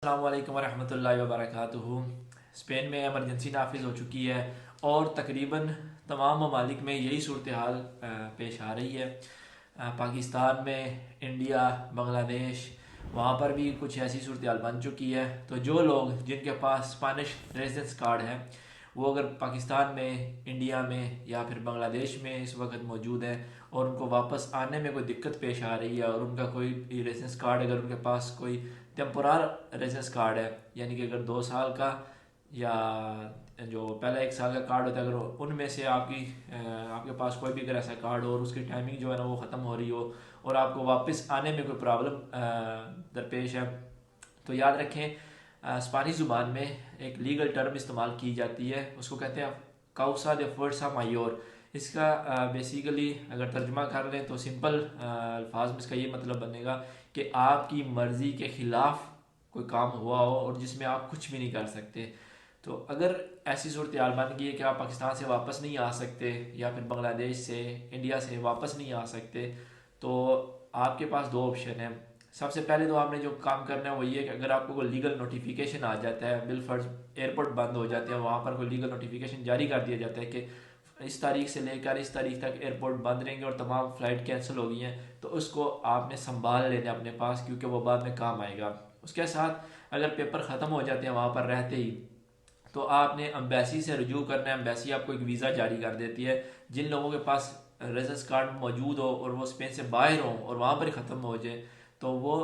अस्सलाम वालेकुम रहमतुल्लाहि व बरकातुहू। स्पेन में एमरजेंसी नाफिज हो चुकी है और तकरीबन तमाम ममालिक में यही सूरत हाल पेश आ रही है। पाकिस्तान में, इंडिया, बांग्लादेश, वहाँ पर भी कुछ ऐसी सूरत हाल बन चुकी है। तो जो लोग जिनके पास स्पेनिश रेजिडेंस कार्ड है वो अगर पाकिस्तान में, इंडिया में या फिर बांग्लादेश में इस वक्त मौजूद है और उनको वापस आने में कोई दिक्कत पेश आ रही है और उनका कोई रेजिडेंस कार्ड, अगर उनके पास कोई टेम्पोरार रेजिडेंस कार्ड है, यानी कि अगर 2 साल का या जो पहला 1 साल का कार्ड होता है, अगर उनमें से आपके पास कोई भी अगर ऐसा कार्ड हो और उसकी टाइमिंग जो है ना वो ख़त्म हो रही हो और आपको वापस आने में कोई प्रॉब्लम दरपेश है, तो याद रखें स्पेनिश ज़ुबान में एक लीगल टर्म इस्तेमाल की जाती है, उसको कहते हैं काउसा दे फुerza मायोर। इसका बेसिकली अगर तर्जुमा कर लें तो सिंपल अल्फाज में इसका ये मतलब बनेगा कि आपकी मर्ज़ी के ख़िलाफ़ कोई काम हुआ हो और जिसमें आप कुछ भी नहीं कर सकते। तो अगर ऐसी सूरत हाल बन गई है कि आप पाकिस्तान से वापस नहीं आ सकते या फिर बांग्लादेश से, इंडिया से वापस नहीं आ सकते, तो आपके पास दो ऑप्शन हैं। सबसे पहले तो आपने जो काम करना है वो ये कि अगर आपको कोई लीगल नोटिफिकेशन आ जाता है, बिलफर्ज एयरपोर्ट बंद हो जाते हैं, वहाँ पर कोई लीगल नोटिफिकेशन जारी कर दिया जाता है कि इस तारीख से लेकर इस तारीख तक एयरपोर्ट बंद रहेंगे और तमाम फ़्लाइट कैंसिल हो गई हैं, तो उसको आपने संभाल लेना अपने पास, क्योंकि वो बाद में काम आएगा। उसके साथ अगर पेपर ख़त्म हो जाते हैं वहाँ पर रहते ही, तो आपने अम्बेसी से रजू करना है। अम्बेसी आपको एक वीज़ा जारी कर देती है। जिन लोगों के पास रेजिडेंस कार्ड मौजूद हो और वो स्पेन से बाहर हो और वहाँ पर ही ख़त्म हो जाए, तो वो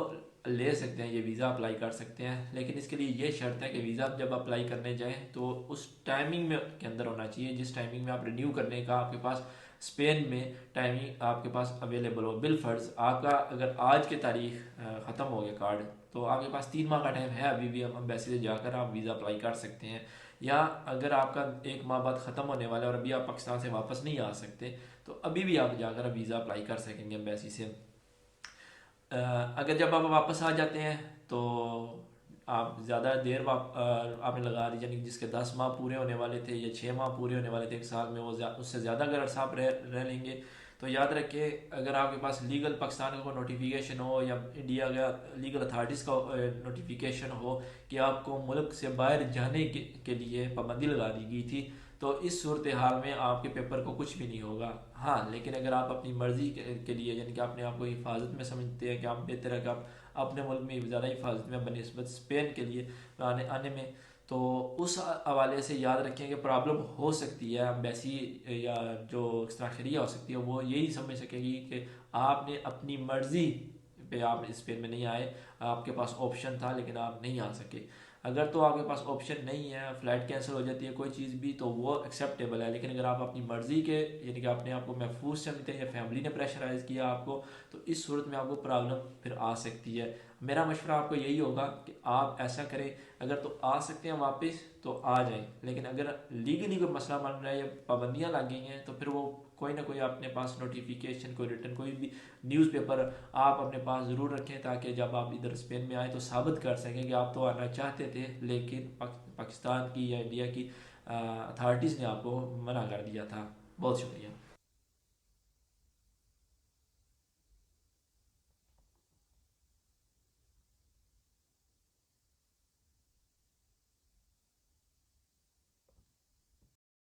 ले सकते हैं, ये वीज़ा अप्लाई कर सकते हैं। लेकिन इसके लिए ये शर्त है कि वीज़ा जब अप्लाई करने जाएँ तो उस टाइमिंग में के अंदर होना चाहिए जिस टाइमिंग में आप रिन्यू करने का आपके पास स्पेन में टाइमिंग आपके पास अवेलेबल हो। बिलफर्ज आपका अगर आज की तारीख ख़त्म हो गया कार्ड, तो आपके पास 3 माह का टाइम है अभी भी, हम एम्बेसी से जाकर आप वीज़ा अप्लाई कर सकते हैं। या अगर आपका 1 माह बाद ख़त्म होने वाला है और अभी आप पाकिस्तान से वापस नहीं आ सकते, तो अभी भी आप जाकर वीज़ा अप्लाई कर सकेंगे एम्बेसी से। अगर जब आप वापस आ जाते हैं तो आप ज़्यादा देर आपने लगा दी, यानी जिसके 10 माह पूरे होने वाले थे या 6 माह पूरे होने वाले थे 1 साल में, वो उससे ज़्यादा अगर अर्सा आप रह लेंगे, तो याद रखिए अगर आपके पास लीगल पाकिस्तान का कोई नोटिफिकेशन हो या इंडिया का लीगल अथॉरिटीज़ का नोटिफिकेशन हो कि आपको मुल्क से बाहर जाने के लिए पाबंदी लगा दी गई थी, तो इस सूरत हाल में आपके पेपर को कुछ भी नहीं होगा। हाँ, लेकिन अगर आप अपनी मर्ज़ी के लिए, यानी कि अपने आप को हिफाजत में समझते हैं कि आप बेहतर है कि आप अपने मुल्क में ज़्यादा हिफाजत में बनस्बत स्पेन के लिए आने में, तो उस हवाले से याद रखें कि प्रॉब्लम हो सकती है। एम्बेसी या जो एक्स्ट्रा हो सकती है वो यही समझ सकेगी कि आपने अपनी मर्ज़ी पे आप स्पेन में नहीं आए, आपके पास ऑप्शन था लेकिन आप नहीं आ सके। अगर तो आपके पास ऑप्शन नहीं है, फ़्लाइट कैंसिल हो जाती है, कोई चीज़ भी, तो वो एक्सेप्टेबल है। लेकिन अगर आप अपनी मर्ज़ी के, यानी कि अपने आप को महफूज समझते हैं या फैमिली ने प्रेशराइज़ किया आपको, तो इस सूरत में आपको प्रॉब्लम फिर आ सकती है। मेरा मशवरा आपको यही होगा कि आप ऐसा करें, अगर तो आ सकते हैं वापस तो आ जाएं, लेकिन अगर लीगली कोई मसला बन रहा है या पाबंदियाँ लग गई हैं, तो फिर वो कोई ना कोई अपने पास नोटिफिकेशन, कोई रिटर्न, कोई भी न्यूज़पेपर आप अपने पास ज़रूर रखें, ताकि जब आप इधर स्पेन में आए तो साबित कर सकें कि आप तो आना चाहते थे लेकिन पाकिस्तान की या इंडिया की अथॉरिटीज़ ने आपको मना कर दिया था। बहुत शुक्रिया।